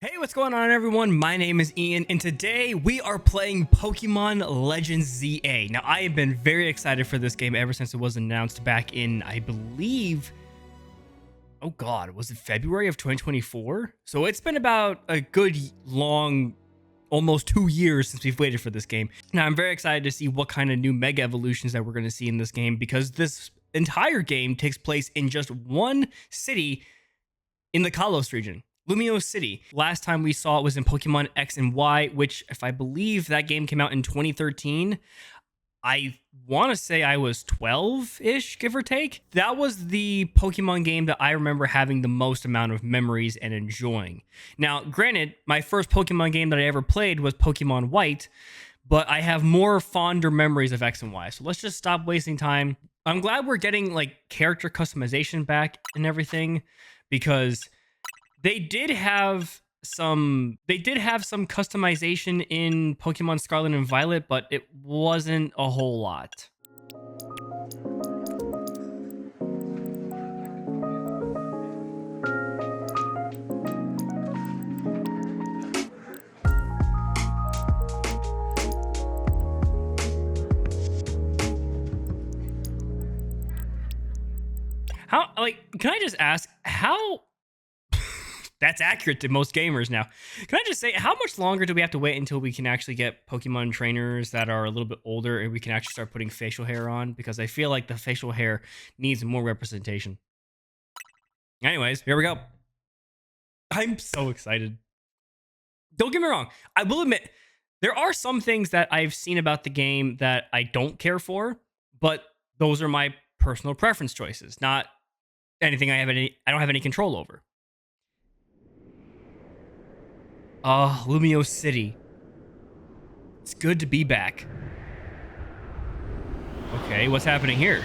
Hey, what's going on, everyone? My name is Ian, and today we are playing Pokemon Legends ZA. Now, I have been very excited for this game ever since it was announced back in, I believe, oh god, was it February of 2024? So it's been about a good long, almost 2 years since we've waited for this game. Now, I'm very excited to see what kind of new Mega Evolutions that we're going to see in this game, because this entire game takes place in just one city in the Kalos region. Lumiose City. Last time we saw it was in Pokemon X and Y, which, if I believe that game came out in 2013, I want to say I was 12-ish, give or take. That was the Pokemon game that I remember having the most amount of memories and enjoying. Now, granted, my first Pokemon game that I ever played was Pokemon White, but I have more fonder memories of X and Y. So let's just stop wasting time. I'm glad we're getting like character customization back and everything, because they did have some customization in Pokemon Scarlet and Violet, but it wasn't a whole lot. How, like, can I just ask how? That's accurate to most gamers now. Can I just say, how much longer do we have to wait until we can actually get Pokemon trainers that are a little bit older and we can actually start putting facial hair on? Because I feel like the facial hair needs more representation. Anyways, here we go. I'm so excited. Don't get me wrong. I will admit, there are some things that I've seen about the game that I don't care for, but those are my personal preference choices, not anything I don't have any control over. Lumiose City. It's good to be back. Okay, what's happening here?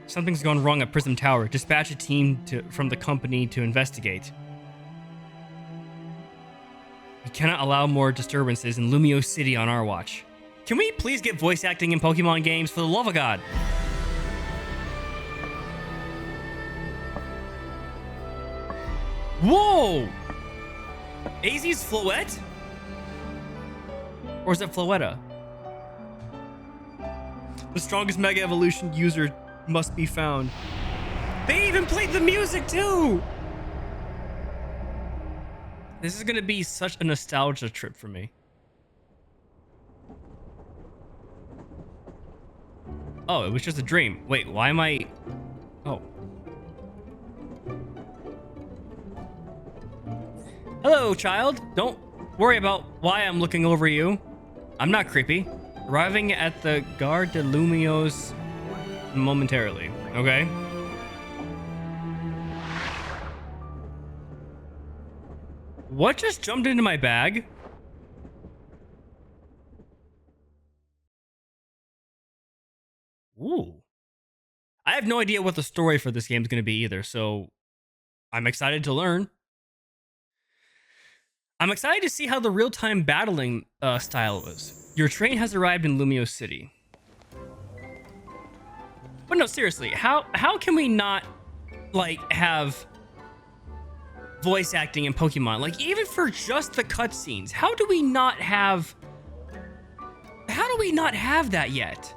Something's gone wrong at Prism Tower. Dispatch a team from the company to investigate. We cannot allow more disturbances in Lumiose City on our watch. Can we please get voice acting in Pokemon games, for the love of God? Whoa! AZ's Floette? Or is it Floetta? The strongest Mega Evolution user must be found. They even played the music too! This is gonna be such a nostalgia trip for me. Oh, it was just a dream. Wait, why am I... Oh. Hello, child. Don't worry about why I'm looking over you. I'm not creepy. Arriving at the Gare de Lumiose momentarily, okay? What just jumped into my bag? Ooh. I have no idea what the story for this game is going to be either, so I'm excited to learn. I'm excited to see how the real-time battling style is. Your train has arrived in Lumiose City. But no, seriously, how can we not, like, have voice acting in Pokemon? Like, even for just the cutscenes, how do we not have that yet?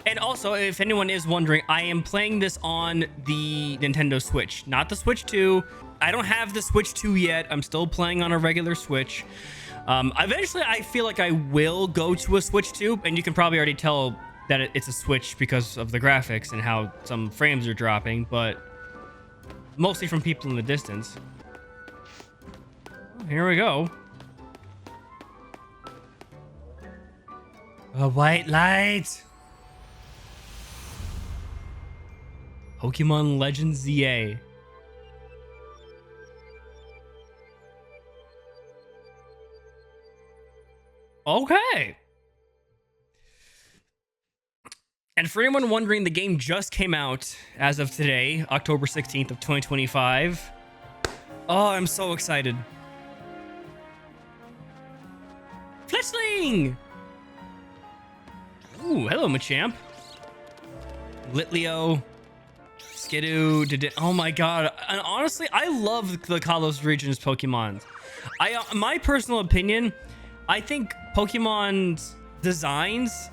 And also, if anyone is wondering, I am playing this on the Nintendo Switch, not the Switch 2. I don't have the Switch 2 yet. I'm still playing on a regular Switch. Eventually, I feel like I will go to a Switch 2, and you can probably already tell that it's a Switch because of the graphics and how some frames are dropping, but mostly from people in the distance. Here we go. A white light. Pokemon Legends ZA. Okay. And for anyone wondering, the game just came out as of today, October 16th of 2025. Oh, I'm so excited. Fletchling! Ooh, hello, Machamp. Litleo, Skidoo, oh my god. And honestly, I love the Kalos region's Pokemon. My personal opinion, I think Pokemon's designs,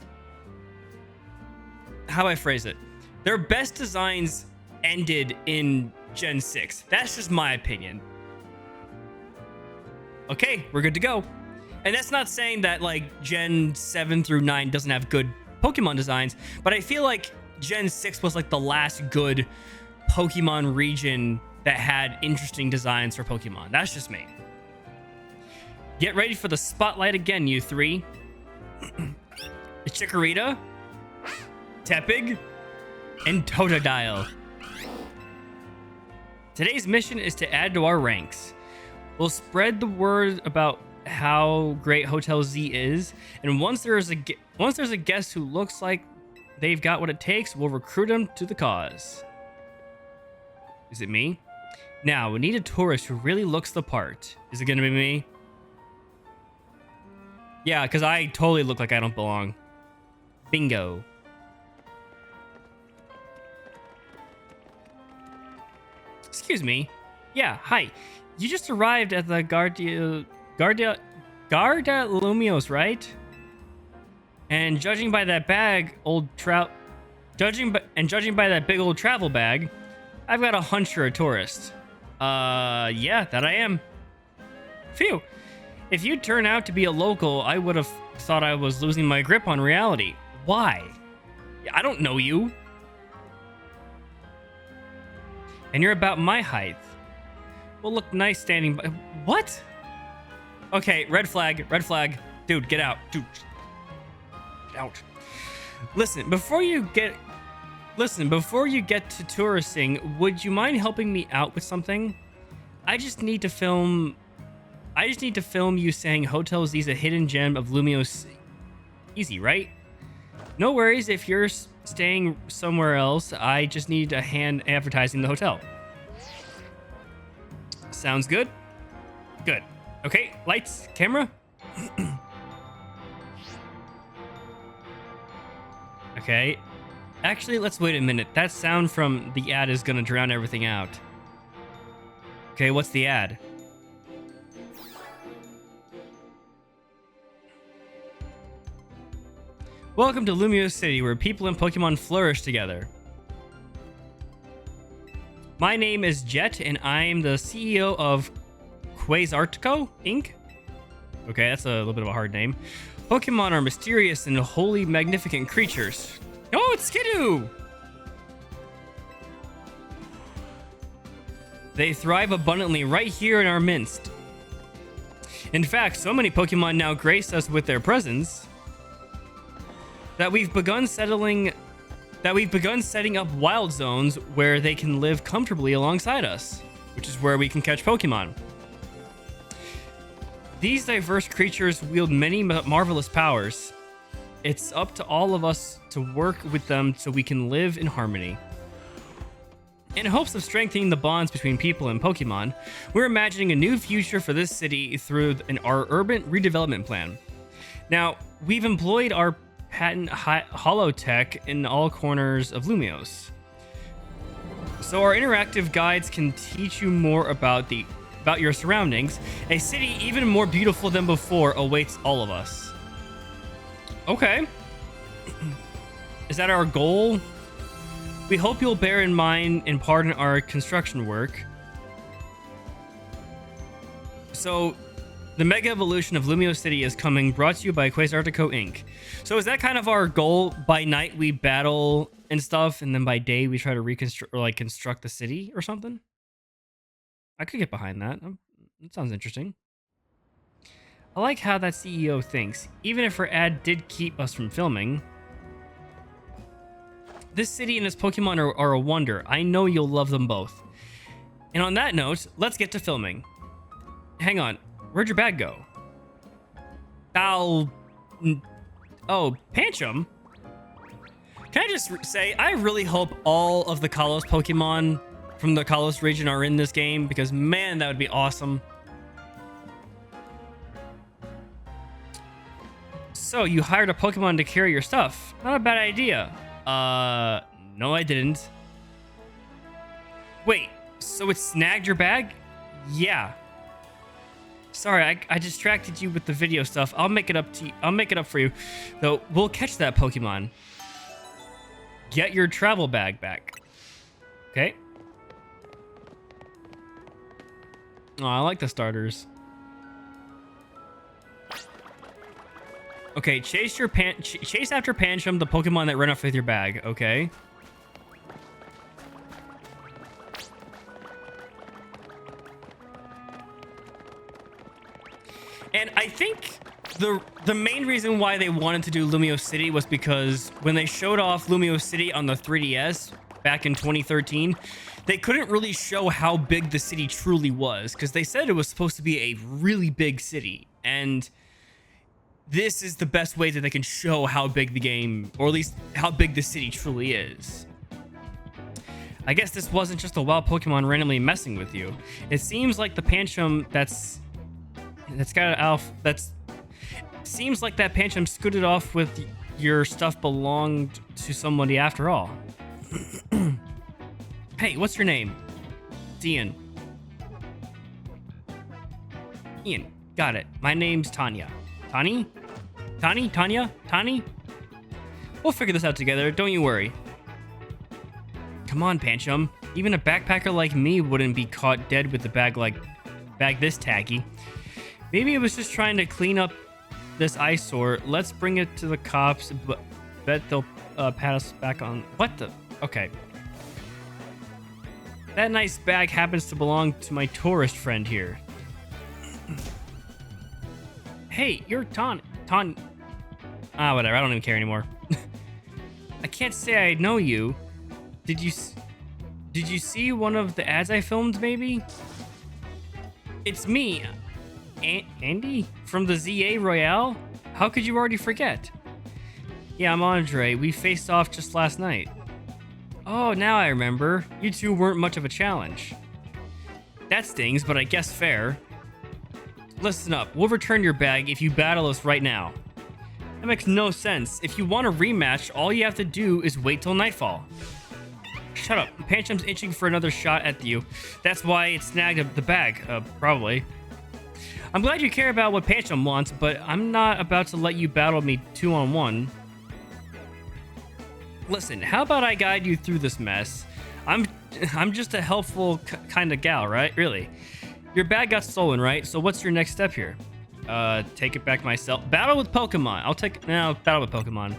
how I phrase it, their best designs ended in Gen 6. That's just my opinion. Okay, we're good to go. And that's not saying that like Gen 7 through 9 doesn't have good Pokemon designs, but I feel like Gen 6 was like the last good Pokemon region that had interesting designs for Pokemon. That's just me. Get ready for the spotlight again, you three. Chikorita, Tepig, and Totodile. Today's mission is to add to our ranks. We'll spread the word about how great Hotel Z is, and once there's a guest who looks like they've got what it takes, we'll recruit them to the cause. Is it me? Now, we need a tourist who really looks the part. Is it gonna be me? Yeah, because I totally look like I don't belong. Bingo. Excuse me. Yeah, hi. You just arrived at the Garda Lumiose, right? And judging by that judging by that big old travel bag, I've got a hunch you're a tourist. Yeah, that I am. Phew. If you turn out to be a local, I would have thought I was losing my grip on reality. Why? I don't know you. And you're about my height. We'll look nice standing by. What? Okay, red flag, red flag. Dude, get out. Dude, get out. Listen, before you get to touristing, would you mind helping me out with something? I just need to film you saying Hotel Z's a hidden gem of Lumiose. Easy, right? No worries if you're staying somewhere else. I just need a hand advertising the hotel. Sounds good? Good. Okay, lights, camera. Okay. Actually, let's wait a minute. That sound from the ad is gonna drown everything out. Okay, what's the ad? Welcome to Lumiose City, where people and Pokemon flourish together. My name is Jet, and I'm the CEO of Quasartico, Inc. Okay, that's a little bit of a hard name. Pokemon are mysterious and wholly magnificent creatures. Oh, it's Skidoo! They thrive abundantly right here in our midst. In fact, so many Pokemon now grace us with their presence that we've begun setting up wild zones where they can live comfortably alongside us, which is where we can catch Pokemon. These diverse creatures wield many marvelous powers. It's up to all of us to work with them so we can live in harmony. In hopes of strengthening the bonds between people and Pokemon, we're imagining a new future for this city through our urban redevelopment plan. Now, we've employed our patent holotech in all corners of Lumiose, so our interactive guides can teach you more about your surroundings. A city even more beautiful than before awaits all of us. Okay. Is that our goal? We hope you'll bear in mind and pardon our construction work. So, the Mega Evolution of Lumiose City is coming, brought to you by Quasartico Inc. So is that kind of our goal? By night we battle and stuff, and then by day we try to reconstruct or like construct the city or something? I could get behind that. That sounds interesting. I like how that CEO thinks. Even if her ad did keep us from filming, this city and its Pokemon are a wonder. I know you'll love them both. And on that note, let's get to filming. Hang on. Where'd your bag go? Oh, Pancham? Can I just say, I really hope all of the Kalos Pokemon from the Kalos region are in this game, because man, that would be awesome. So, you hired a Pokemon to carry your stuff. Not a bad idea. No, I didn't. Wait, so it snagged your bag? Yeah. Sorry, I distracted you with the video stuff. I'll make it up to you. I'll make it up for you. Though, we'll catch that Pokemon. Get your travel bag back. Okay. Oh, I like the starters. Okay, chase after Pancham, the Pokemon that ran off with your bag. Okay. And I think the main reason why they wanted to do Lumiose City was because when they showed off Lumiose City on the 3DS back in 2013, they couldn't really show how big the city truly was because they said it was supposed to be a really big city. And this is the best way that they can show how big the game, or at least how big the city truly is. I guess this wasn't just a wild Pokemon randomly messing with you. It seems like the Pancham seems like that Pancham scooted off with your stuff belonged to somebody after all. Hey, what's your name? It's Ian. Ian, got it. My name's Tanya. Tanya? Tani? We'll figure this out together, don't you worry. Come on, Pancham. Even a backpacker like me wouldn't be caught dead with a bag this tacky. Maybe it was just trying to clean up this eyesore. Let's bring it to the cops, but bet they'll pat us back on... What the... Okay. That nice bag happens to belong to my tourist friend here. Hey, you're whatever. I don't even care anymore. I can't say I know you. Did you see one of the ads I filmed, maybe? It's me, Andy, from the ZA Royale? How could you already forget? Yeah, I'm Andre. We faced off just last night. Oh, now I remember. You two weren't much of a challenge. That stings, but I guess fair. Listen up. We'll return your bag if you battle us right now. That makes no sense. If you want a rematch, all you have to do is wait till nightfall. Shut up. Pancham's itching for another shot at you. That's why it snagged the bag, probably. I'm glad you care about what Pancham wants, but I'm not about to let you battle me 2-on-1. Listen, how about I guide you through this mess? I'm just a helpful kind of gal, right? Really. Your bag got stolen, right? So what's your next step here? Take it back myself. Battle with Pokemon. Battle with Pokemon.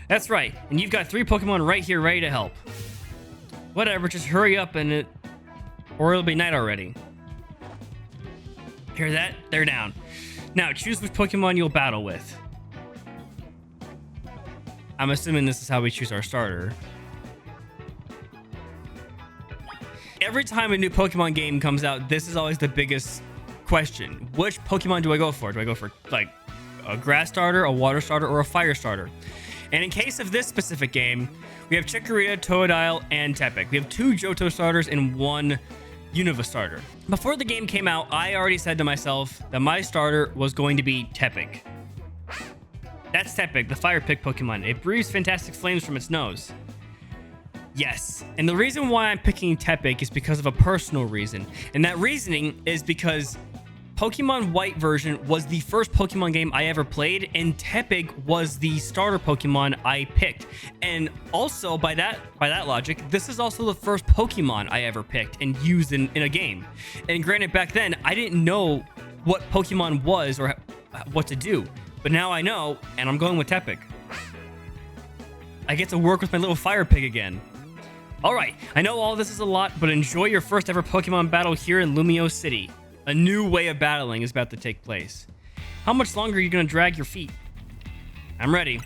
That's right. And you've got 3 Pokemon right here ready to help. Whatever, just hurry up or it'll be night already. Hear that? They're down. Now, choose which Pokemon you'll battle with. I'm assuming this is how we choose our starter. Every time a new Pokemon game comes out, this is always the biggest question. Which Pokemon do I go for? Do I go for, like, a grass starter, a water starter, or a fire starter? And in case of this specific game, we have Chikorita, Totodile, and Tepig. We have 2 Johto starters and 1 Unova starter. Before the game came out, I already said to myself that my starter was going to be Tepig. That's Tepig, the fire pick Pokemon. It breathes fantastic flames from its nose. Yes, and the reason why I'm picking Tepig is because of a personal reason. And that reasoning is because Pokemon White version was the first Pokemon game I ever played, and Tepig was the starter Pokemon I picked. And also, by that logic, this is also the first Pokemon I ever picked and used in a game. And granted, back then, I didn't know what Pokemon was or what to do. But now I know, and I'm going with Tepig. I get to work with my little fire pig again. Alright, I know all this is a lot, but enjoy your first ever Pokemon battle here in Lumiose City. A new way of battling is about to take place. How much longer are you going to drag your feet? I'm ready.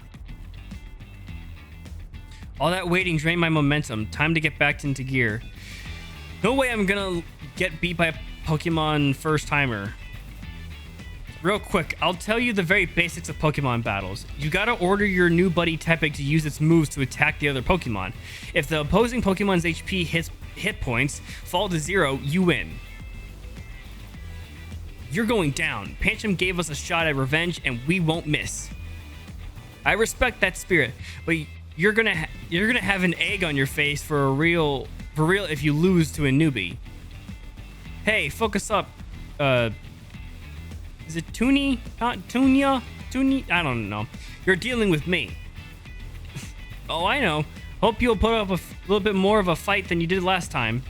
All that waiting drained my momentum. Time to get back into gear. No way I'm going to get beat by a Pokemon first timer. Real quick, I'll tell you the very basics of Pokemon battles. You gotta order your new buddy Tepig to use its moves to attack the other Pokemon. If the opposing Pokemon's HP hit points fall to 0, you win. You're going down. Pancham gave us a shot at revenge and we won't miss. I respect that spirit, but you're gonna have an egg on your face for real if you lose to a newbie. Hey, focus up. Is it Toonie? Tunia? Toonie? I don't know. You're dealing with me. Oh, I know. Hope you'll put up a little bit more of a fight than you did last time.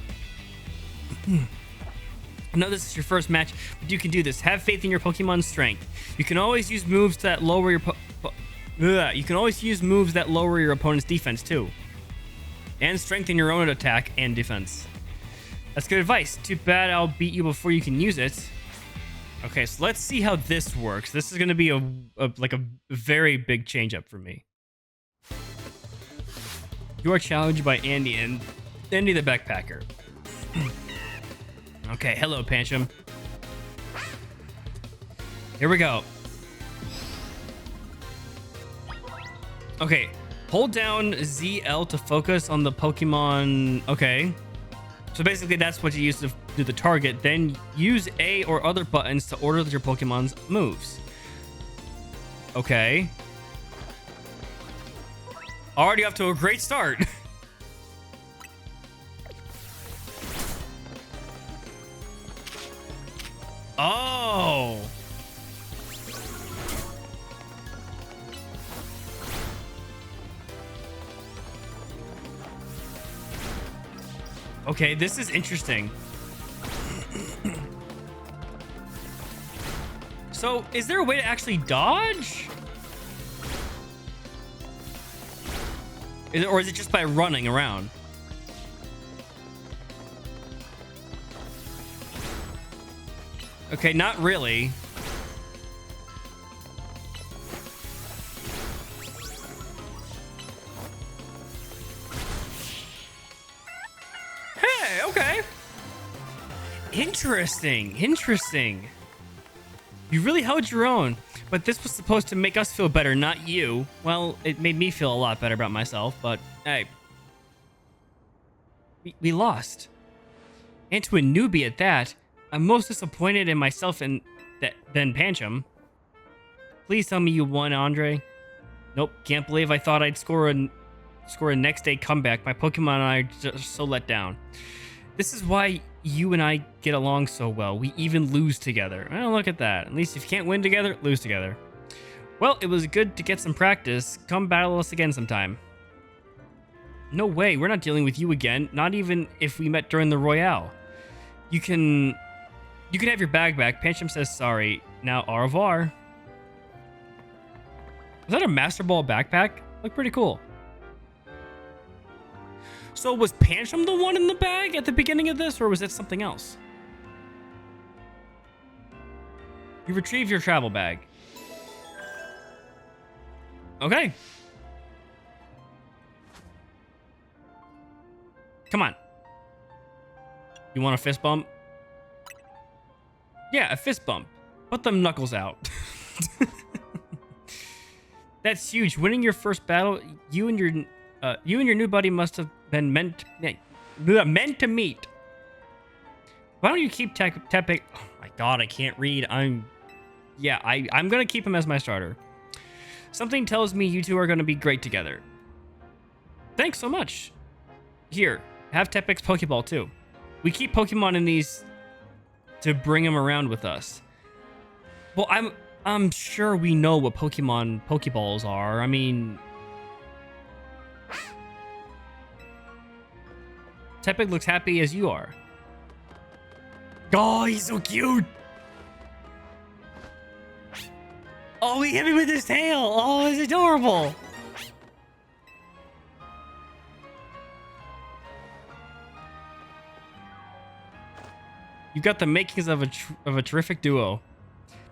I know this is your first match, but you can do this. Have faith in your Pokemon's strength. You can always use moves that lower your you can always use moves that lower your opponent's defense too, and strengthen your own attack and defense. That's good advice. Too bad I'll beat you before you can use it. Okay, so let's see how this works. This is going to be a very big change up for me. You are challenged by Andy the backpacker. Okay, hello, Pancham. Here we go. Okay, hold down ZL to focus on the Pokemon. Okay. So basically that's what you use to do the target. Then use A or other buttons to order your Pokemon's moves. Okay. Already off to a great start. Oh. Okay, this is interesting. So, is there a way to actually dodge? Or is it just by running around? Okay, not really. Hey, okay. Interesting. You really held your own, but this was supposed to make us feel better, not you. Well, it made me feel a lot better about myself, but hey. We lost. And to a newbie at that. I'm most disappointed in myself than Pancham. Please tell me you won, Andre. Nope, can't believe I thought I'd score a next day comeback. My Pokemon and I are just so let down. This is why you and I get along so well. We even lose together. Well, look at that. At least if you can't win together, lose together. Well, it was good to get some practice. Come battle us again sometime. No way, we're not dealing with you again. Not even if we met during the Royale. You can have your bag back. Pancham says sorry. Now, au revoir. Was that a Master Ball backpack? Looked pretty cool. So was Pancham the one in the bag at the beginning of this, or was it something else? You retrieved your travel bag. Okay. Come on. You want a fist bump? Yeah, a fist bump. Put them knuckles out. That's huge. Winning your first battle, you and your new buddy must have been meant to meet. Why don't you keep Tepig? Oh my god, I can't read. I'm gonna keep him as my starter. Something tells me you two are gonna be great together. Thanks so much. Here, have Tepig's Pokeball too. We keep Pokemon in these to bring them around with us. Well, I'm sure we know what Pokemon Pokeballs are. I mean, Tepig looks happy as you are. Oh, he's so cute. Oh, he hit me with his tail. Oh, it's adorable. You got the makings of a terrific duo.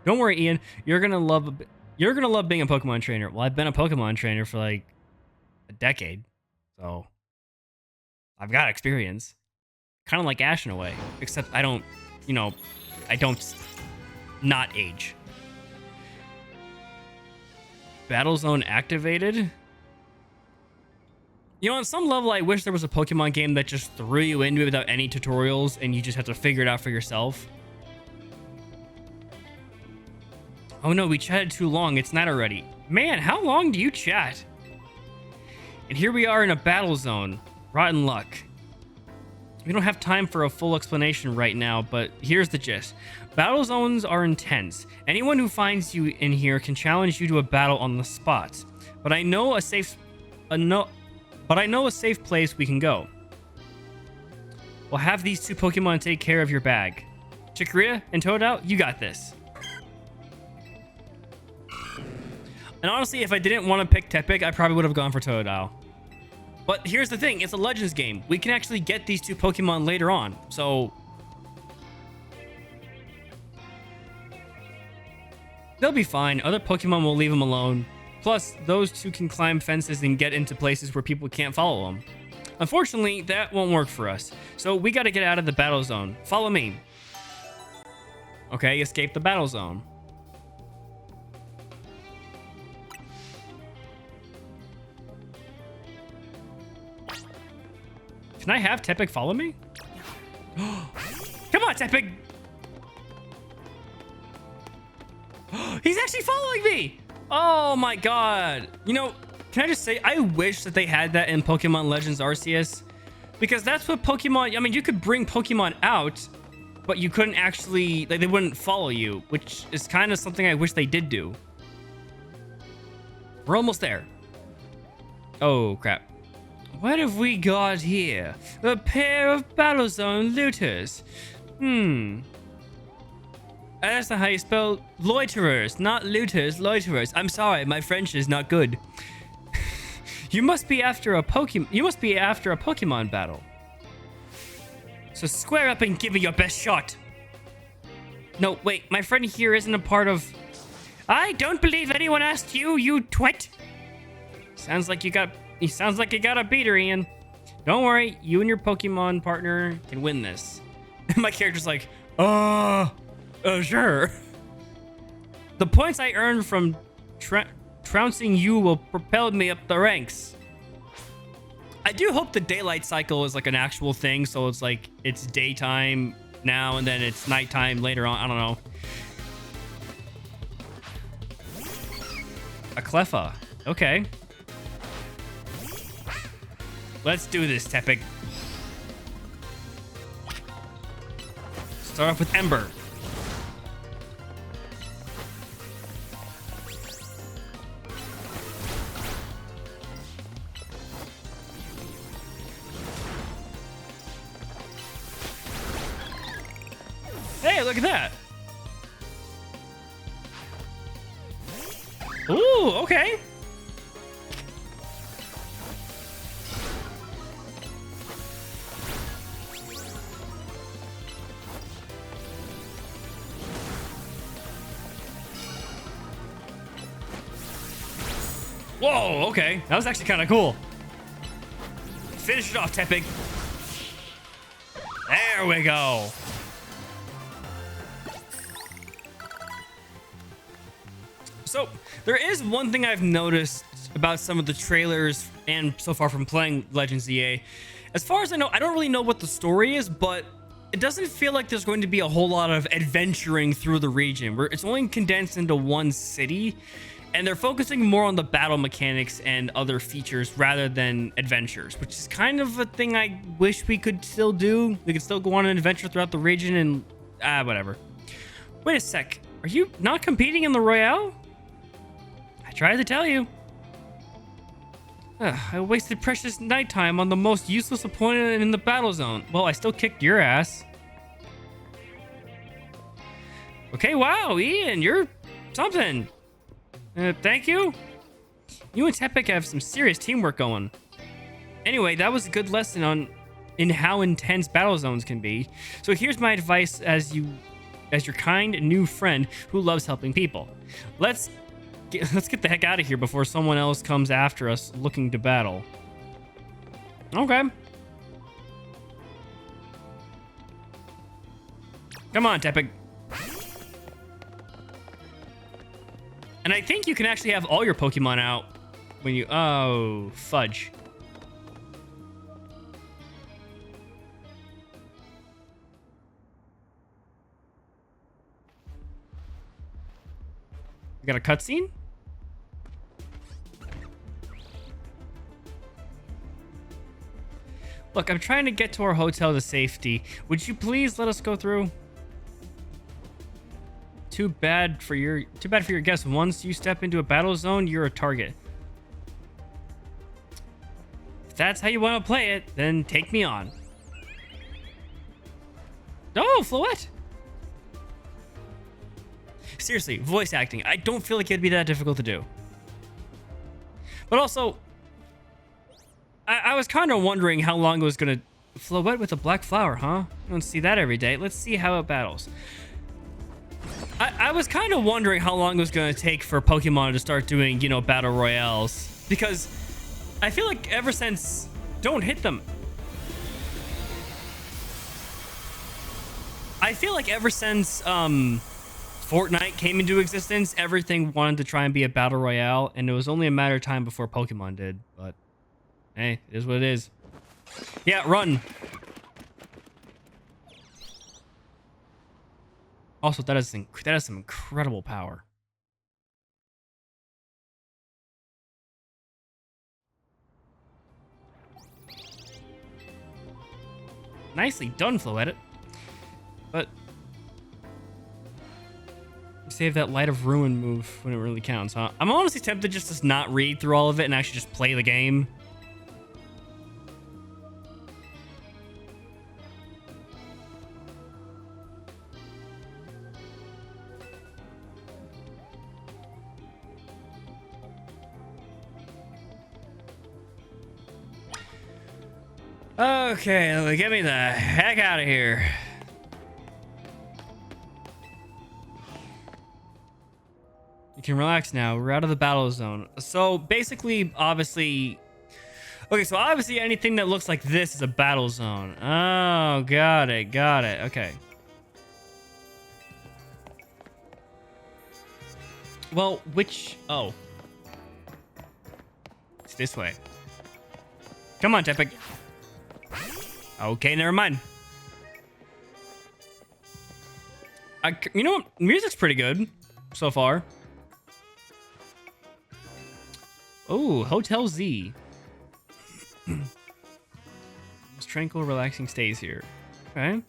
Don't worry, Ian. You're gonna love being a Pokemon trainer. Well, I've been a Pokemon trainer for like a decade, so I've got experience. Kind of like Ash in a way, except I don't not age. Battle Zone activated. You know, on some level, I wish there was a Pokemon game that just threw you into it without any tutorials and you just have to figure it out for yourself. Oh no, we chatted too long. It's not already. Man, how long do you chat? And here we are in a battle zone. Rotten luck. We don't have time for a full explanation right now, but here's the gist. Battle zones are intense. Anyone who finds you in here can challenge you to a battle on the spot. But I know a safe place we can go. We'll have these two Pokemon take care of your bag. Chikorita and Totodile, you got this. And honestly, if I didn't want to pick Tepig, I probably would have gone for Totodile. But here's the thing, it's a Legends game. We can actually get these two Pokemon later on, so... they'll be fine. Other Pokemon will leave them alone. Plus, those two can climb fences and get into places where people can't follow them. Unfortunately, that won't work for us. So we gotta get out of the battle zone. Follow me. Okay, escape the battle zone. Can I have Tepig follow me? Come on, Tepig! He's actually following me! Oh my god. You know, can I just say, I wish that they had that in Pokemon Legends Arceus. Because that's what Pokemon... I mean, you could bring Pokemon out, but you couldn't actually... like, they wouldn't follow you, which is kind of something I wish they did do. We're almost there. Oh, crap. What have we got here? A pair of Battle Zone looters. That's not how you spell loiterers, not looters, loiterers. I'm sorry, my French is not good. You must be after a Pokemon battle. So square up and give me your best shot. No, wait, my friend here isn't a part of... I don't believe anyone asked you, you twit. Sounds like you got a beater, Ian. Don't worry, you and your Pokemon partner can win this. My character's like, sure. The points I earned from trouncing you will propel me up the ranks. I do hope the daylight cycle is like an actual thing, so it's like it's daytime now and then it's nighttime later on. I don't know. A Cleffa. Okay. Let's do this, Tepig. Start off with Ember. Hey, look at that. Ooh, okay. Whoa, okay. That was actually kind of cool. Finish it off, Tepig. There we go. So, there is one thing I've noticed about some of the trailers and so far from playing Legends ZA. As far as I know, I don't really know what the story is, but it doesn't feel like there's going to be a whole lot of adventuring through the region, where it's only condensed into one city, and they're focusing more on the battle mechanics and other features rather than adventures, which is kind of a thing I wish we could still do. We could still go on an adventure throughout the region and whatever. Wait a sec. Are you not competing in the Royale? I tried to tell you. I wasted precious nighttime on the most useless opponent in the battle zone. Well, I still kicked your ass. Okay, wow, Ian, you're something. Thank you. You and Tepig have some serious teamwork going. Anyway, that was a good lesson in how intense battle zones can be. So here's my advice as your kind new friend who loves helping people. Let's get the heck out of here before someone else comes after us looking to battle. Okay. Come on, Tepig. And I think you can actually have all your Pokemon out when you... oh, fudge. We got a cutscene? Look, I'm trying to get to our hotel to safety. Would you please let us go through? Too bad for your guests. Once you step into a battle zone, you're a target. If that's how you want to play it, then take me on. Oh, Floette! Seriously, voice acting. I don't feel like it'd be that difficult to do. But also, I was kind of wondering how long it was going to... Floette with a black flower, huh? I don't see that every day. Let's see how it battles. I was kind of wondering how long it was going to take for Pokemon to start doing, you know, battle royales. Because I feel like ever since... Don't hit them. I feel like ever since Fortnite came into existence, everything wanted to try and be a battle royale, and it was only a matter of time before Pokemon did. But hey, it is what it is. Yeah, run. Also, that is some incredible power. Nicely done, Floette. But save that Light of Ruin move when it really counts, huh? I'm honestly tempted just to not read through all of it and actually just play the game. Okay, get me the heck out of here. You can relax now. We're out of the battle zone. So basically, obviously... Okay, so obviously anything that looks like this is a battle zone. Oh, got it. Okay. Well, which... Oh. It's this way. Come on, Tepig. Okay, never mind. You know what? Music's pretty good so far. Oh, Hotel Z. Most tranquil, relaxing stays here. Okay.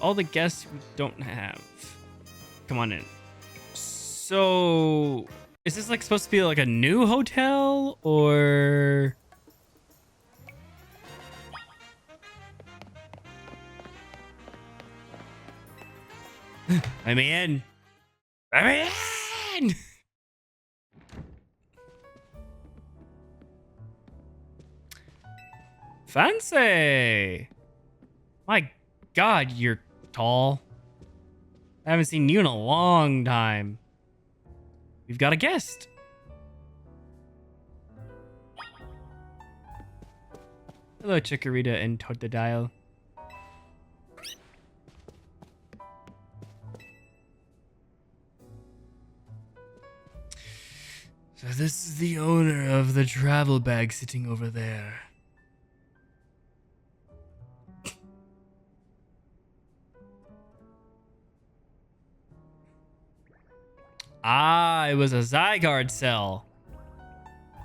All the guests we don't have. Come on in. So, is this like supposed to be like a new hotel or... I'm in. Fancy. My God, you're tall. I haven't seen you in a long time. We've got a guest. Hello, Chikorita and Totodile. So this is the owner of the travel bag sitting over there. Ah, it was a Zygarde cell.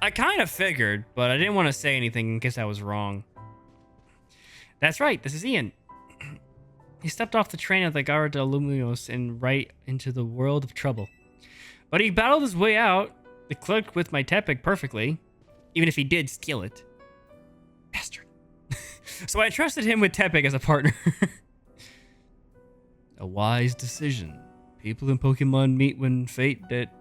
I kind of figured, but I didn't want to say anything in case I was wrong. That's right, this is Ian. He stepped off the train at the Gara de Lumiose and right into the world of trouble. But he battled his way out. It clicked with my Tepig perfectly, even if he did steal it. Bastard. So I trusted him with Tepig as a partner. A wise decision. People in Pokemon meet when fate dictates.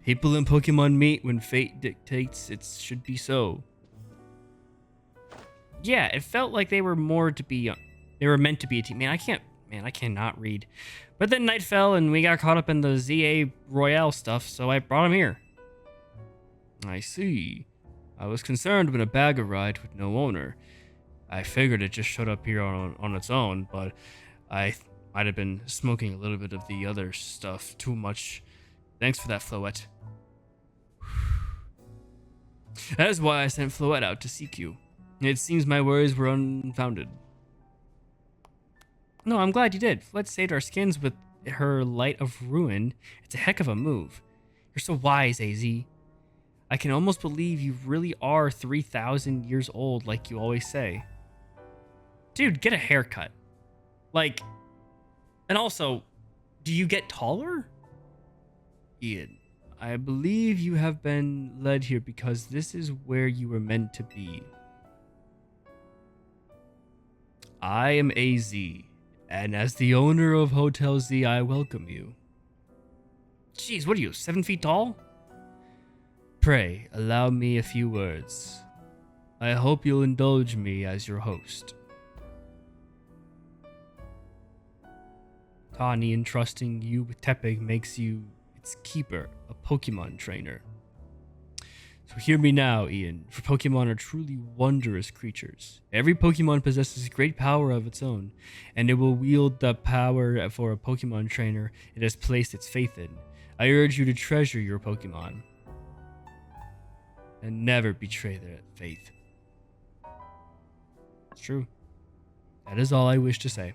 People in Pokemon meet when fate dictates it should be so. Yeah, it felt like they were meant to be a team. Man, I cannot read. But then night fell and we got caught up in the ZA Royale stuff, so I brought him here. I see. I was concerned when a bag arrived with no owner. I figured it just showed up here on its own, but I might have been smoking a little bit of the other stuff too much. Thanks for that, Floette. That is why I sent Floette out to seek you. It seems my worries were unfounded. No, I'm glad you did. Floette saved our skins with her Light of Ruin. It's a heck of a move. You're so wise, AZ. I can almost believe you really are 3,000 years old like you always say. Dude, get a haircut. Like, and also, do you get taller? Ian, I believe you have been led here because this is where you were meant to be. I am AZ, and as the owner of Hotel Z, I welcome you. Jeez, what are you, 7 feet tall? Pray, allow me a few words. I hope you'll indulge me as your host. Tani entrusting you with Tepig makes you its keeper, a Pokemon trainer. So hear me now, Ian, for Pokemon are truly wondrous creatures. Every Pokemon possesses great power of its own, and it will wield the power for a Pokemon trainer it has placed its faith in. I urge you to treasure your Pokemon and never betray their faith. It's true. That is all I wish to say.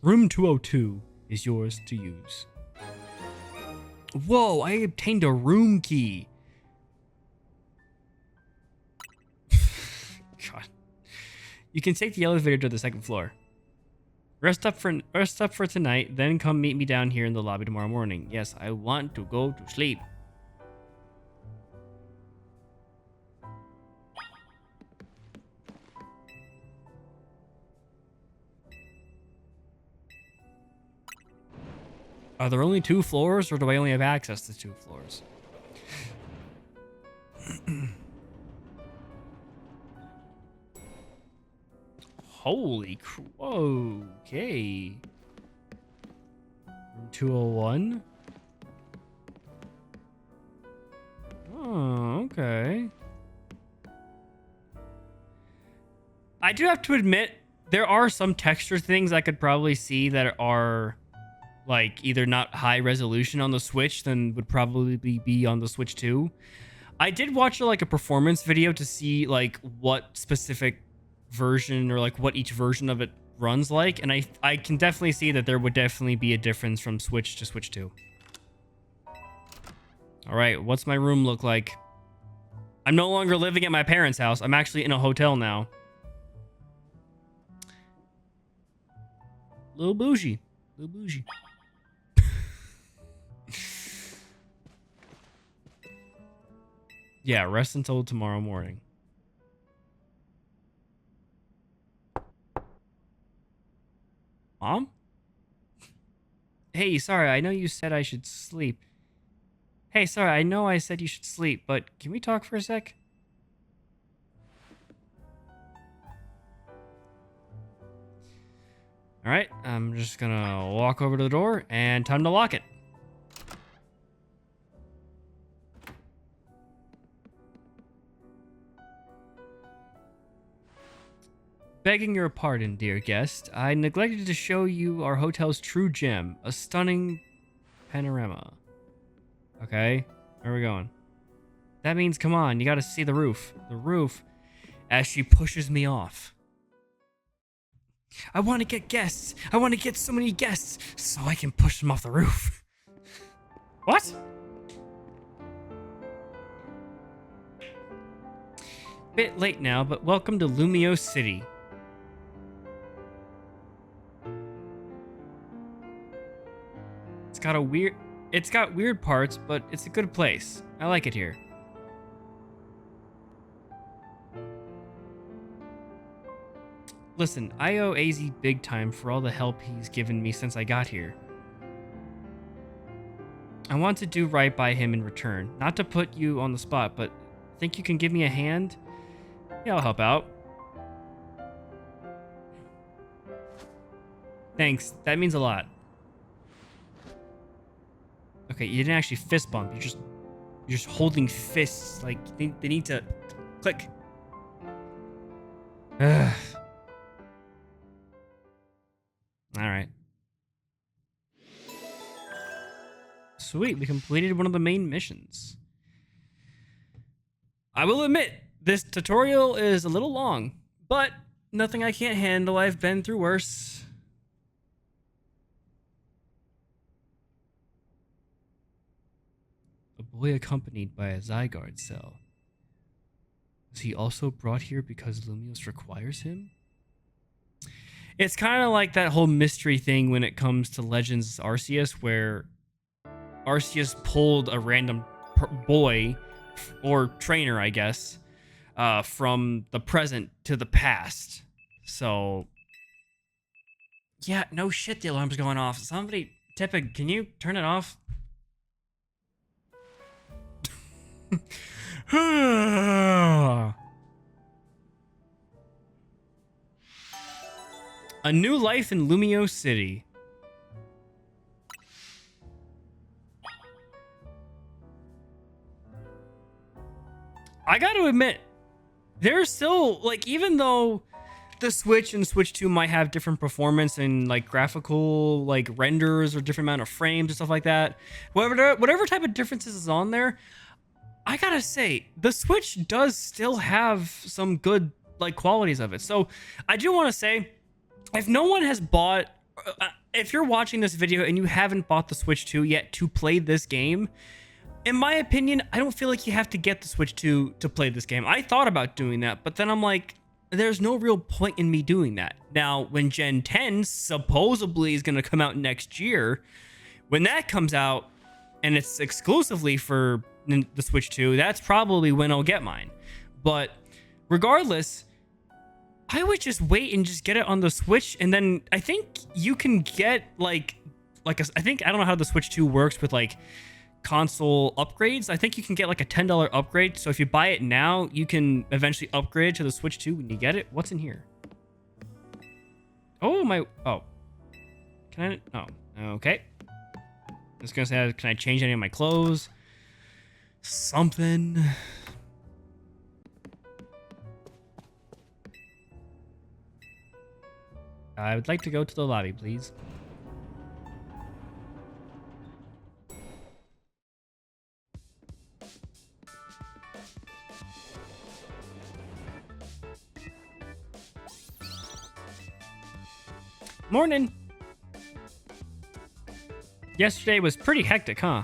Room 202 is yours to use. Whoa, I obtained a room key. God. You can take the elevator to the second floor. Rest up for tonight, then come meet me down here in the lobby tomorrow morning. Yes, I want to go to sleep. Are there only 2 floors, or do I only have access to 2 floors? Holy okay. Room 201. Oh, okay. I do have to admit, there are some texture things I could probably see that are like either not high resolution on the Switch than would probably be on the Switch 2. I did watch like a performance video to see like what specific version or like what each version of it runs like, and I can definitely see that there would definitely be a difference from Switch to Switch 2. All right, what's my room look like? I'm no longer living at my parents' house. I'm actually in a hotel now. Little bougie. Little bougie. Yeah, rest until tomorrow morning. Mom? Hey, sorry, I know you said I should sleep. Hey, sorry, I know I said you should sleep, but can we talk for a sec? Alright, I'm just gonna walk over to the door and time to lock it. Begging your pardon, dear guest, I neglected to show you our hotel's true gem, a stunning panorama. Okay, where are we going? That means, come on, you gotta see the roof. The roof, as she pushes me off. I want to get guests. I want to get so many guests so I can push them off the roof. What? Bit late now, but welcome to Lumiose City. It's got weird parts, but it's a good place. I like it here. Listen, I owe AZ big time for all the help he's given me since I got here. I want to do right by him in return. Not to put you on the spot, but think you can give me a hand? Yeah, I'll help out. Thanks, that means a lot. Okay, you didn't actually fist bump. You're just holding fists. Like they need to click. Ugh. All right. Sweet, we completed one of the main missions. I will admit, this tutorial is a little long, but nothing I can't handle. I've been through worse. boy accompanied by a Zygarde cell. Was he also brought here because Lumiose requires him? It's kind of like that whole mystery thing when it comes to Legends Arceus, where Arceus pulled a random boy or trainer, I guess, from the present to the past. So, yeah, no shit, the alarm's going off. Somebody, Tippig, can you turn it off? A new life in Lumiose City. I gotta admit, there's still, like, even though the Switch and Switch 2 might have different performance and, like, graphical, like, renders or different amount of frames and stuff like that, whatever type of differences is on there, I gotta say, the Switch does still have some good, like, qualities of it. So, I do want to say, if no one has bought, if you're watching this video and you haven't bought the Switch 2 yet to play this game, in my opinion, I don't feel like you have to get the Switch 2 to play this game. I thought about doing that, but then I'm like, there's no real point in me doing that. Now, when Gen 10 supposedly is going to come out next year, when that comes out and it's exclusively for the Switch 2, that's probably when I'll get mine. But regardless, I would just wait and just get it on the Switch, and then I think you can get I don't know how the Switch 2 works with like console upgrades. I think you can get like a $10 upgrade. So if you buy it now, you can eventually upgrade to the Switch 2 when you get it. What's in here? Oh my, oh. Can I, oh, okay. I was gonna say, can I change any of my clothes? Something. I would like to go to the lobby, please. Morning. Yesterday was pretty hectic, huh?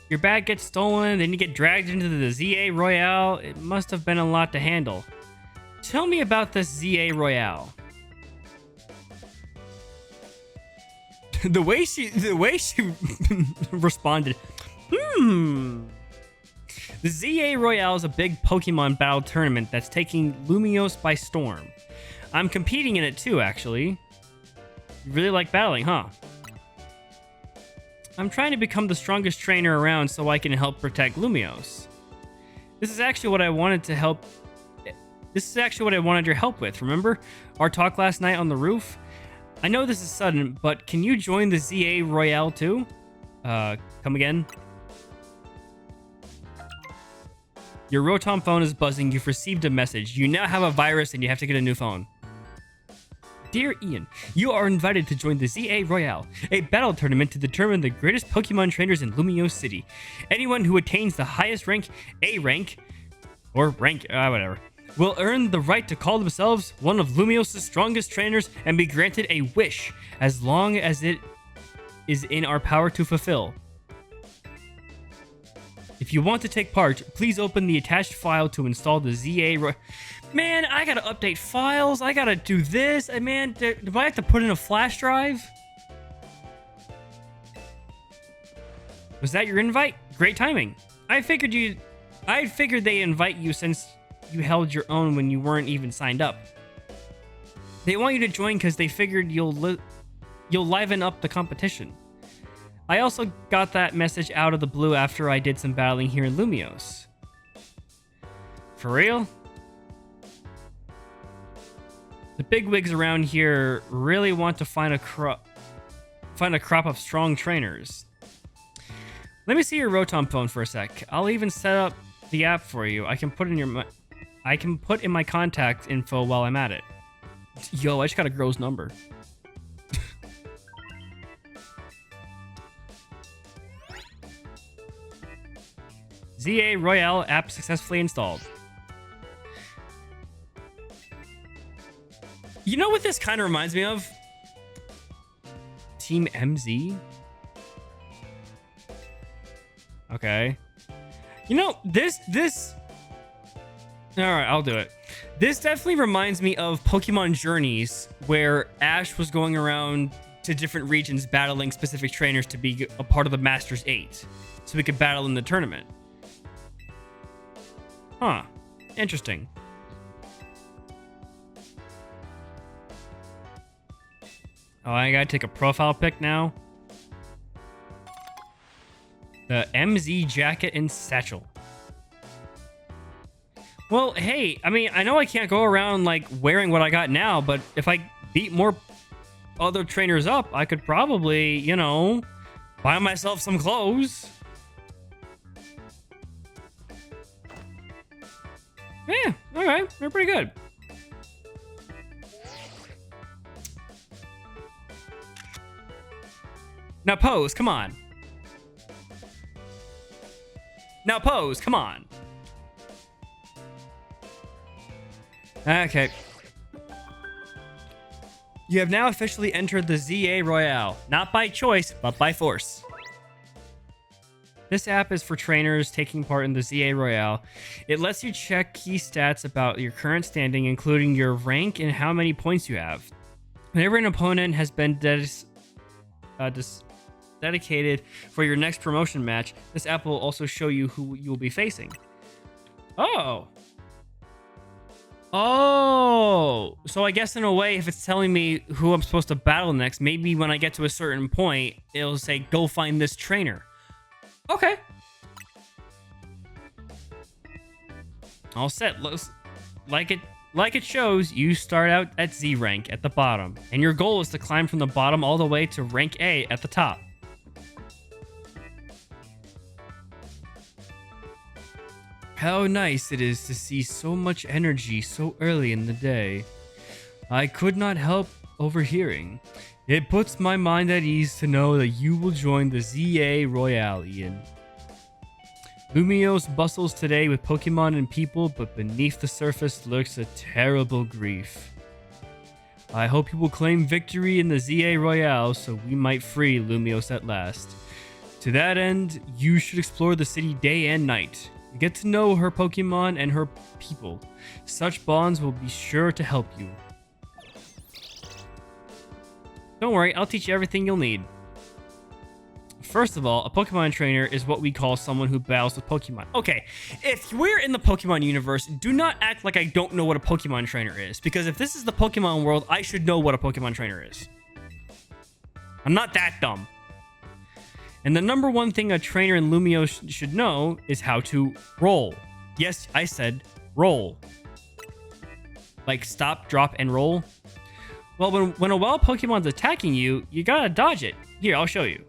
Your bag gets stolen, then you get dragged into the ZA Royale. It must have been a lot to handle. Tell me about this ZA Royale. The way she responded. The ZA Royale is a big Pokemon battle tournament that's taking Lumiose by storm. I'm competing in it too, actually. You really like battling, huh? I'm trying to become the strongest trainer around so I can help protect Lumiose. This is actually what I wanted to help. This is actually what I wanted your help with, remember? Our talk last night on the roof? I know this is sudden, but can you join the ZA Royale too? Come again? Your Rotom phone is buzzing. You've received a message. You now have a virus and you have to get a new phone. Dear Ian, you are invited to join the ZA Royale, a battle tournament to determine the greatest Pokemon trainers in Lumiose City. Anyone who attains the highest rank, A rank, or rank, whatever, will earn the right to call themselves one of Lumiose's strongest trainers and be granted a wish, as long as it is in our power to fulfill. If you want to take part, please open the attached file to install the ZA Man, I gotta update files. I gotta do this. Man, do I have to put in a flash drive? Was that your invite? Great timing. I figured they invite you since you held your own when you weren't even signed up. They want you to join because they figured you'll liven up the competition. I also got that message out of the blue after I did some battling here in Lumiose. For real? The bigwigs around here really want to find a crop of strong trainers. Let me see your Rotom phone for a sec. I'll even set up the app for you. I can put in my contact info while I'm at it. Yo, I just got a girl's number. ZA Royale app successfully installed. You know what this kind of reminds me of? Team MZ? Okay. You know, this. All right, I'll do it. This definitely reminds me of Pokemon Journeys, where Ash was going around to different regions battling specific trainers to be a part of the Masters 8, so we could battle in the tournament. Huh. Interesting. Oh, I gotta take a profile pic now. The MZ jacket and satchel. Well, hey, I mean, I know I can't go around, like, wearing what I got now, but if I beat more other trainers up, I could probably, you know, buy myself some clothes. Yeah, alright, they're pretty good. Now pose, come on. Now pose, come on. Okay. You have now officially entered the ZA Royale. Not by choice, but by force. This app is for trainers taking part in the ZA Royale. It lets you check key stats about your current standing, including your rank and how many points you have. Whenever an opponent has been dedicated for your next promotion match, this app will also show you who you will be facing. Oh, so I guess in a way, if it's telling me who I'm supposed to battle next, maybe when I get to a certain point, it'll say, go find this trainer. Okay. All set. Like it shows, you start out at Z rank at the bottom, and your goal is to climb from the bottom all the way to rank A at the top. How nice it is to see so much energy so early in the day. I could not help overhearing. It puts my mind at ease to know that you will join the ZA Royale, Ian. Lumiose bustles today with Pokemon and people, but beneath the surface lurks a terrible grief. I hope you will claim victory in the ZA Royale so we might free Lumiose at last. To that end, you should explore the city day and night. Get to know her Pokemon and her people. Such bonds will be sure to help you. Don't worry, I'll teach you everything you'll need. First of all, a Pokemon trainer is what we call someone who battles with Pokemon. Okay, if we're in the Pokemon universe, do not act like I don't know what a Pokemon trainer is, because if this is the Pokemon world, I should know what a Pokemon trainer is. I'm not that dumb. And the number one thing a trainer in Lumiose should know is how to roll. Yes, I said roll. Like stop, drop, and roll. Well, when a wild Pokemon's attacking you, you gotta dodge it. Here, I'll show you.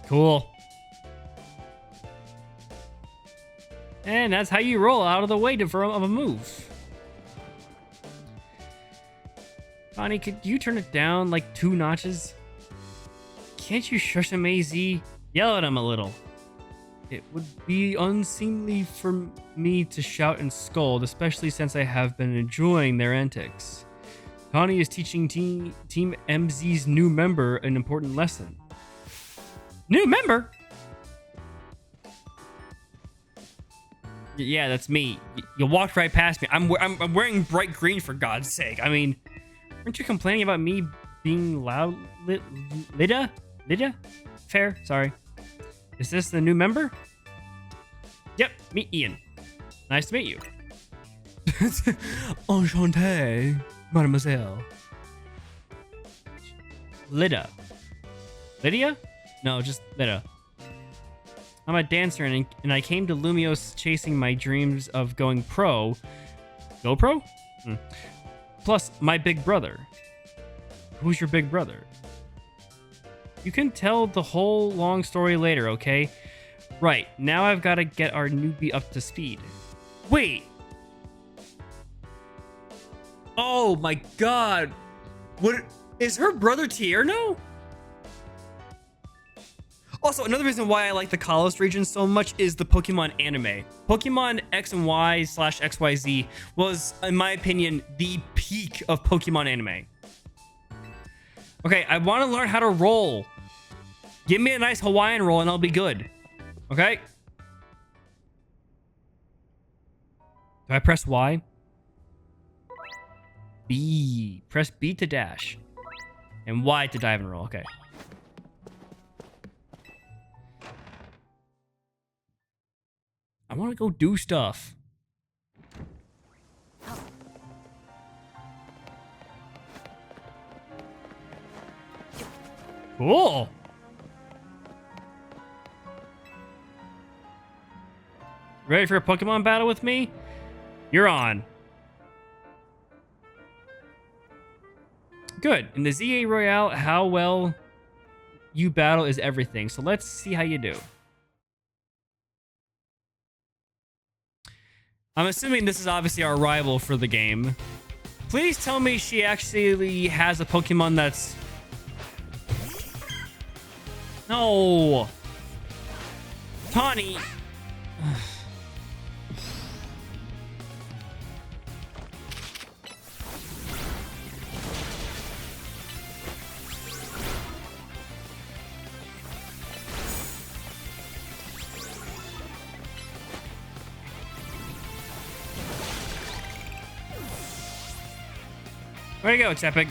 Cool. And that's how you roll out of the way of a move. Connie, could you turn it down like 2 notches? Can't you shush him, AZ? Yell at him a little. It would be unseemly for me to shout and scold, especially since I have been enjoying their antics. Connie is teaching Team MZ's new member an important lesson. New member? Yeah, that's me. You walked right past me. I'm wearing bright green, for God's sake. I mean, aren't you complaining about me being loud? Lydia? Fair, sorry. Is this the new member? Yep, meet Ian. Nice to meet you. Enchanté, mademoiselle. Lydia? No, just Lydia. I'm a dancer, and I came to Lumiose chasing my dreams of going pro. Go pro? Plus, my big brother. Who's your big brother? You can tell the whole long story later, okay? Right, now I've got to get our newbie up to speed. Wait! Oh my god! What? Is her brother Tierno? Also, another reason why I like the Kalos region so much is the Pokemon anime. Pokemon X and Y / XYZ was, in my opinion, the peak of Pokemon anime. Okay, I want to learn how to roll. Give me a nice Hawaiian roll and I'll be good. Okay? Do I press Y? B. Press B to dash. And Y to dive and roll. Okay. I want to go do stuff. Cool. Ready for a Pokemon battle with me? You're on. Good. In the ZA Royale, how well you battle is everything. So let's see how you do. I'm assuming this is obviously our rival for the game. Please tell me she actually has a Pokemon that's... No. Tawny. Way to go, Tepig.